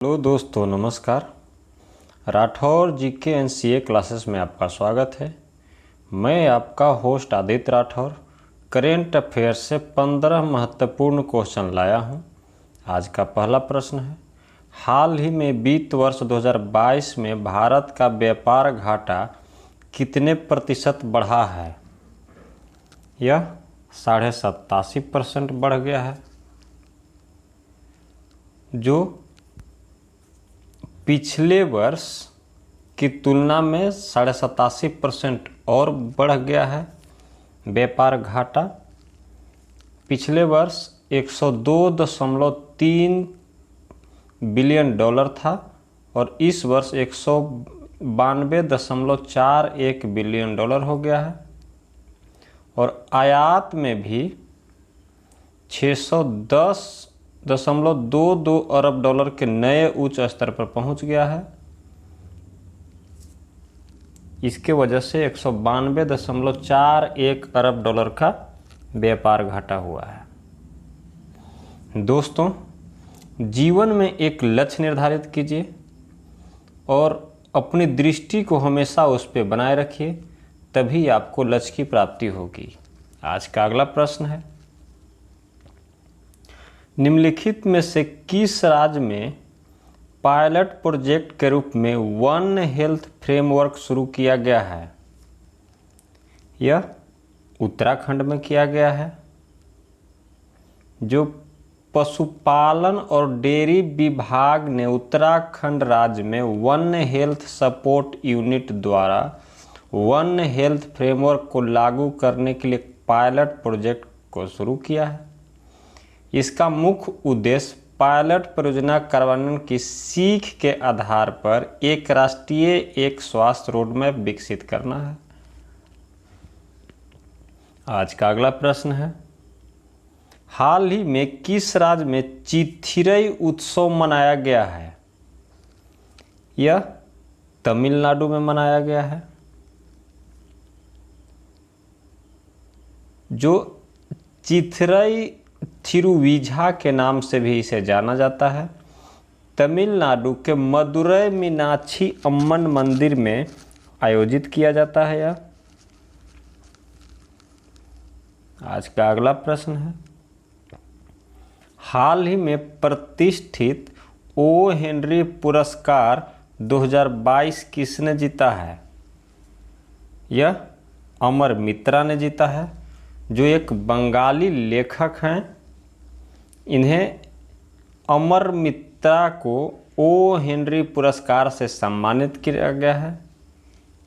Hello दोस्तों, नमस्कार। Rathore GK NCA classes में आपका स्वागत है। मैं आपका host Aditya Rathore current affairs से 15 महत्वपूर्ण क्वेश्चन लाया हूं। आज का पहला प्रश्न है, हाल ही में वित्त वर्ष 2022 में भारत का व्यापार घाटा कितने प्रतिशत बढ़ा है? यह 87.5% बढ़ गया है, जो पिछले वर्ष की तुलना में 87.5% और बढ़ गया है। व्यापार घाटा पिछले वर्ष 102.3 बिलियन डॉलर था और इस वर्ष 192.41 बिलियन डॉलर हो गया है। और आयात में भी 610.22 अरब डॉलर के नए उच्च स्तर पर पहुंच गया है। इसके वजह से 192.41 अरब डॉलर का व्यापार घाटा हुआ है। दोस्तों, जीवन में एक लक्ष्य निर्धारित कीजिए और अपनी दृष्टि को हमेशा उस पर बनाए रखिए, तभी आपको लक्ष्य की प्राप्ति होगी। आज का अगला प्रश्न है, निम्नलिखित में से किस राज्य में पायलट प्रोजेक्ट के रूप में वन हेल्थ फ्रेमवर्क शुरू किया गया है? यह उत्तराखंड में किया गया है, जो पशुपालन और डेयरी विभाग ने उत्तराखंड राज्य में वन हेल्थ सपोर्ट यूनिट द्वारा वन हेल्थ फ्रेमवर्क को लागू करने के लिए पायलट प्रोजेक्ट को शुरू किया है। इसका मुख्य उद्देश्य पायलट परियोजना कार्यान्वयन की सीख के आधार पर एक राष्ट्रीय एक स्वास्थ्य रोडमैप विकसित करना है। आज का अगला प्रश्न है, हाल ही में किस राज्य में चिथिरई उत्सव मनाया गया है? यह तमिलनाडु में मनाया गया है, जो चिथिरई थिरुविझा के नाम से भी इसे जाना जाता है। तमिलनाडु के मदुरै मीनाक्षी अम्मन मंदिर में आयोजित किया जाता है यह। आज का अगला प्रश्न है, हाल ही में प्रतिष्ठित ओ हेनरी पुरस्कार 2022 किसने जीता है? यह अमर मित्रा ने जीता है, जो एक बंगाली लेखक हैं। इन्हें अमर मित्रा को ओ हेनरी पुरस्कार से सम्मानित किया गया है।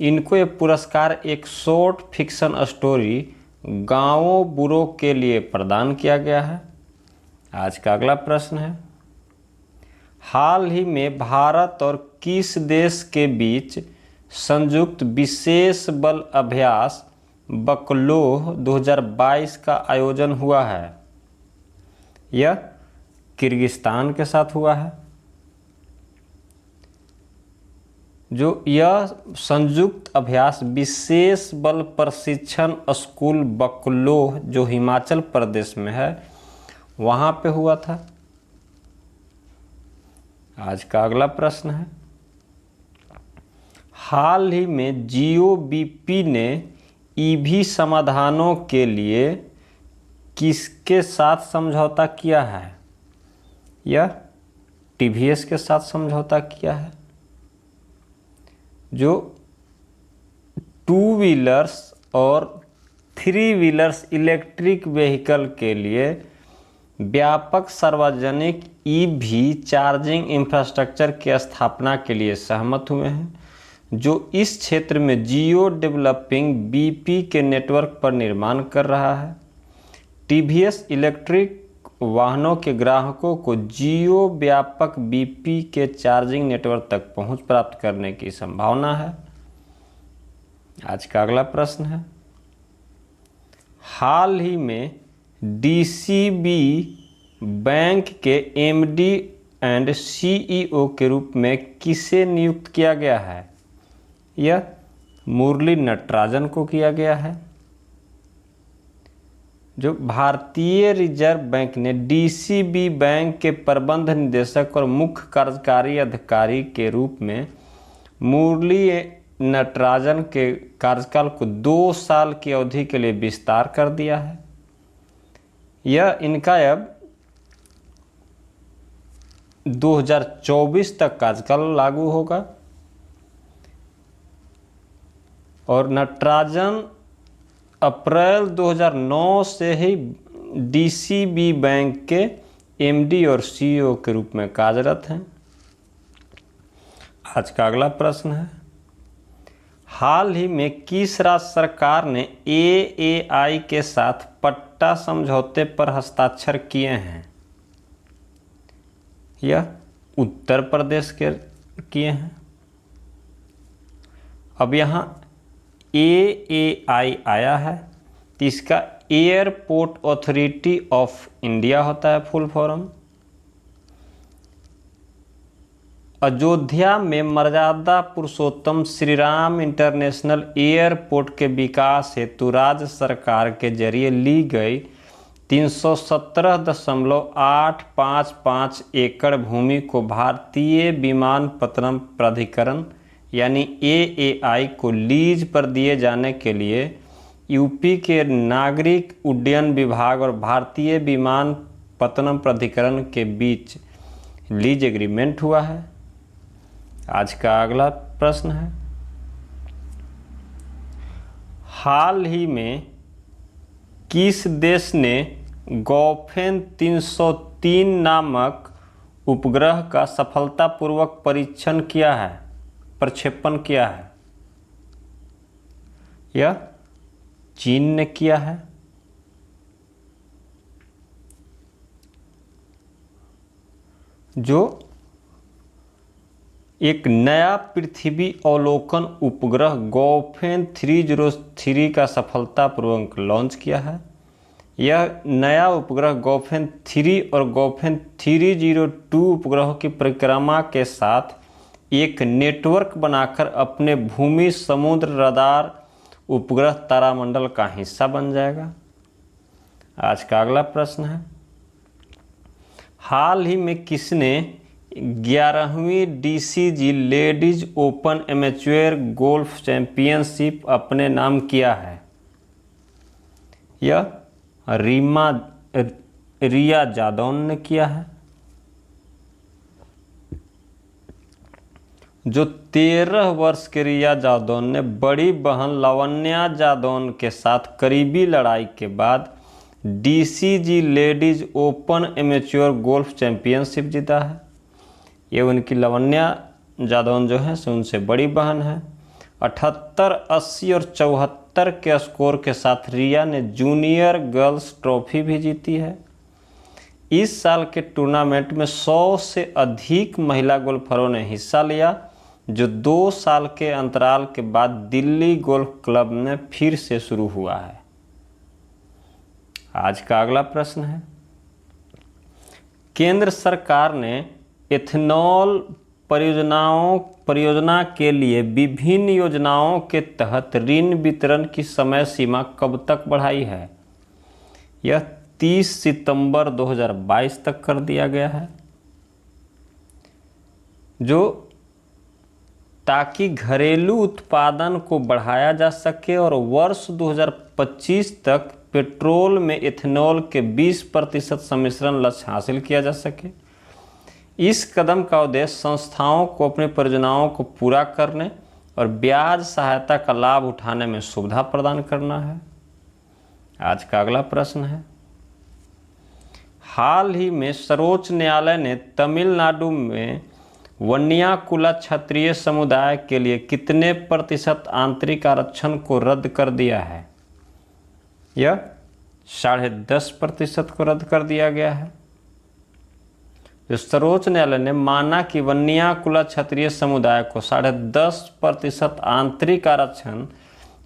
इनको ये पुरस्कार एक शॉर्ट फिक्शन स्टोरी गाँवों बुरो के लिए प्रदान किया गया है। आज का अगला प्रश्न है, हाल ही में भारत और किस देश के बीच संयुक्त विशेष बल अभ्यास बकलोह 2022 का आयोजन हुआ है? यह किर्गिस्तान के साथ हुआ है। जो यह संयुक्त अभ्यास विशेष बल प्रशिक्षण स्कूल बकलोह, जो हिमाचल प्रदेश में है, वहाँ पे हुआ था। आज का अगला प्रश्न है, हाल ही में जीओबीपी ने ईवी समाधानों के लिए किसके साथ समझौता किया है? यह टीवीएस के साथ समझौता किया है, जो 2 व्हीलर्स और 3 व्हीलर्स इलेक्ट्रिक व्हीकल के लिए व्यापक सार्वजनिक ईवी चार्जिंग इंफ्रास्ट्रक्चर की स्थापना के लिए सहमत हुए हैं, जो इस क्षेत्र में जियो डेवलपिंग बीपी के नेटवर्क पर निर्माण कर रहा है। टीवीएस इलेक्ट्रिक वाहनों के ग्राहकों को जियो व्यापक बीपी के चार्जिंग नेटवर्क तक पहुंच प्राप्त करने की संभावना है। आज का अगला प्रश्न है, हाल ही में डीसीबी बैंक के एमडी एंड सीईओ के रूप में किसे नियुक्त किया गया है? यह मुरली नटराजन को किया गया है, जो भारतीय रिजर्व बैंक ने डीसीबी बैंक के प्रबंध निदेशक और मुख्य कार्यकारी अधिकारी के रूप में मुरली नटराजन के कार्यकाल को 2 साल की अवधि के लिए विस्तार कर दिया है। यह इनका अब 2024 तक कार्यकाल लागू होगा और नटराजन अप्रैल 2009 से ही डीसीबी बैंक के एमडी और सीईओ के रूप में कार्यरत हैं। आज का अगला प्रश्न है, हाल ही में किस राज्य सरकार ने एएआई के साथ पट्टा समझौते पर हस्ताक्षर किए हैं? यह उत्तर प्रदेश के किए हैं। अब यहाँ एएआई आया है तो इसका एयरपोर्ट अथॉरिटी ऑफ इंडिया होता है फुल फॉर्म। अयोध्या में मर्यादा पुरुषोत्तम श्री राम इंटरनेशनल एयरपोर्ट के विकास हेतु राज्य सरकार के जरिए ली गई 317.855 एकड़ भूमि को भारतीय विमानपत्तनम प्राधिकरण यानी एएआई को लीज पर दिए जाने के लिए यूपी के नागरिक उड्डयन विभाग और भारतीय विमानपत्तनम प्राधिकरण के बीच लीज एग्रीमेंट हुआ है। आज का अगला प्रश्न है, हाल ही में किस देश ने गौफेन 303 नामक उपग्रह का सफलतापूर्वक प्रक्षेपण किया है? यह चीन ने किया है। जो एक नया पृथ्वी अवलोकन उपग्रह गौफेन 303 का सफलतापूर्वक लॉन्च किया है। यह नया उपग्रह गौफेन 3 और गौफेन 302 उपग्रहों की परिक्रमा के साथ एक नेटवर्क बनाकर अपने भूमि समुद्र रडार उपग्रह तारामंडल का हिस्सा बन जाएगा। आज का अगला प्रश्न है, हाल ही में किसने 11वीं DCG ladies open amateur golf championship अपने नाम किया है? यह रिया जादौन ने किया है। जो 13 वर्ष के रिया जादौन ने बड़ी बहन लावण्या जादौन के साथ करीबी लड़ाई के बाद DCG ladies open amateur golf championship जीता है। ये उनकी लावण्या जादौन जो है सो उनसे बड़ी बहन है। 78, 80 और 74 के स्कोर के साथ रिया ने जूनियर गर्ल्स ट्रॉफी भी जीती है। इस साल के टूर्नामेंट में 100 से अधिक महिला गोल्फरों ने हिस्सा लिया, जो 2 साल के अंतराल के बाद दिल्ली गोल्फ क्लब में फिर से शुरू हुआ है। आज का अगला प्रश्न है, केंद्र सरकार ने एथेनॉल परियोजना के लिए विभिन्न योजनाओं के तहत ऋण वितरण की समय सीमा कब तक बढ़ाई है? यह 30 सितंबर 2022 तक कर दिया गया है, जो ताकि घरेलू उत्पादन को बढ़ाया जा सके और वर्ष 2025 तक पेट्रोल में एथेनॉल के 20% सम्मिश्रण लक्ष्य हासिल किया जा सके। इस कदम का उद्देश्य संस्थाओं को अपनी परियोजनाओं को पूरा करने और ब्याज सहायता का लाभ उठाने में सुविधा प्रदान करना है। आज का अगला प्रश्न है, हाल ही में सर्वोच्च न्यायालय ने तमिलनाडु में वन्याकुला क्षत्रिय समुदाय के लिए कितने % आंतरिक आरक्षण को रद्द कर दिया है? यह 10.5% को रद्द कर दिया गया है। जो सर्वोच्च न्यायालय ने माना कि वन्याकुला क्षत्रिय समुदाय को 10.5% आंतरिक आरक्षण,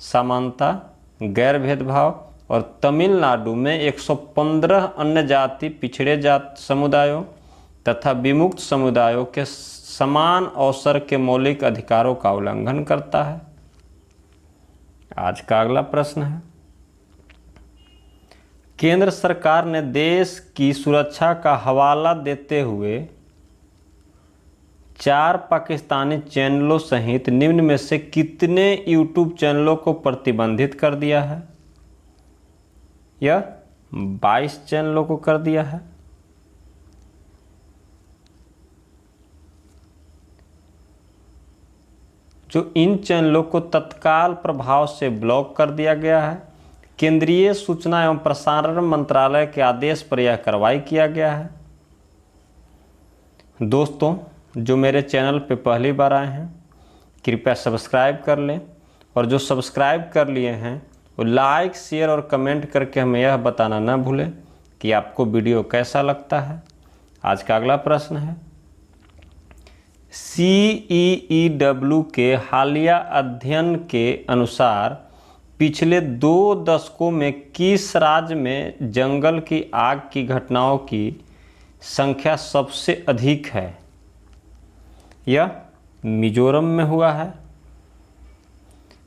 समानता, गैर भेदभाव और तमिलनाडु में 115 अन्य जाति पिछड़े जाति समुदायों तथा विमुक्त समुदायों के समान अवसर के मौलिक अधिकारों का उल्लंघन करता है। आज का अगला प्रश्न है, केंद्र सरकार ने देश की सुरक्षा का हवाला देते हुए 4 पाकिस्तानी चैनलों सहित निम्न में से कितने यूट्यूब चैनलों को प्रतिबंधित कर दिया है? यह 22 चैनलों को कर दिया है। जो इन चैनलों को तत्काल प्रभाव से ब्लॉक कर दिया गया है। केंद्रीय सूचना एवं प्रसारण मंत्रालय के आदेश पर यह कार्रवाई किया गया है। दोस्तों, जो मेरे चैनल पे पहली बार आए हैं कृपया सब्सक्राइब कर लें, और जो सब्सक्राइब कर लिए हैं वो लाइक, शेयर और कमेंट करके हमें यह बताना न भूलें कि आपको वीडियो कैसा लगता है। आज का अगला प्रश्न है, CEEW के हालिया अध्ययन के अनुसार पिछले 2 दशकों में किस राज्य में जंगल की आग की घटनाओं की संख्या सबसे अधिक है? यह मिजोरम में हुआ है।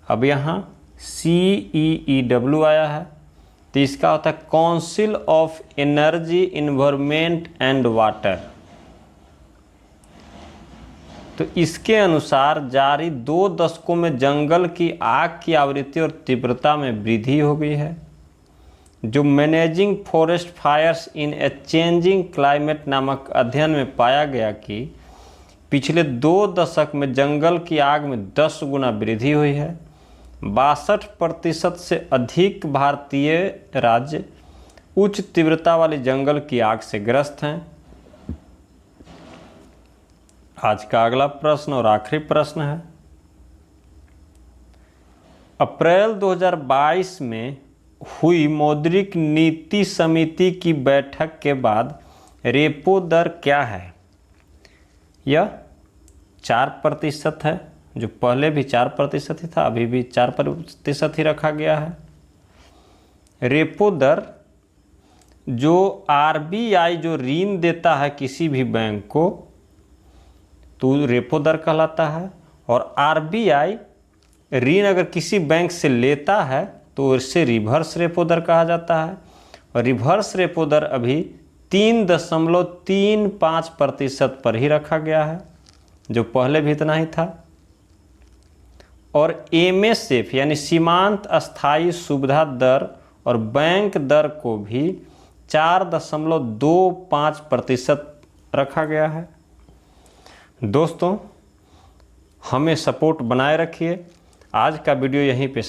अब यहाँ CEEW आया है तो इसका होता है council of energy, environment and water. तो इसके अनुसार जारी 2 दशकों में जंगल की आग की आवृत्ति और तीव्रता में वृद्धि हो गई है। जो managing forest fires in a changing climate नामक अध्ययन में पाया गया कि पिछले 2 दशक में जंगल की आग में 10 गुना वृद्धि हुई है। 62% से अधिक भारतीय राज्य उच्च तीव्रता वाली जंगल की आग से ग्रस्त हैं। आज का अगला प्रश्न और आखिरी प्रश्न है, अप्रैल 2022 में हुई मौद्रिक नीति समिति की बैठक के बाद रेपो दर क्या है? यह 4% है, जो पहले भी 4% ही था, अभी भी 4% ही रखा गया है। रेपो दर जो RBI जो ऋण देता है किसी भी बैंक को तो रेपो दर कहलाता है, और RBI ऋण अगर किसी बैंक से लेता है तो इससे रिवर्स रेपो दर कहा जाता है। और रिवर्स रेपो दर अभी 3.35% पर ही रखा गया है, जो पहले भी इतना ही था। और MSF यानी सीमांत अस्थायी सुविधा दर और बैंक दर को भी 4.25% रखा गया है। दोस्तों, हमें सपोर्ट बनाए रखिए। आज का वीडियो यहीं पे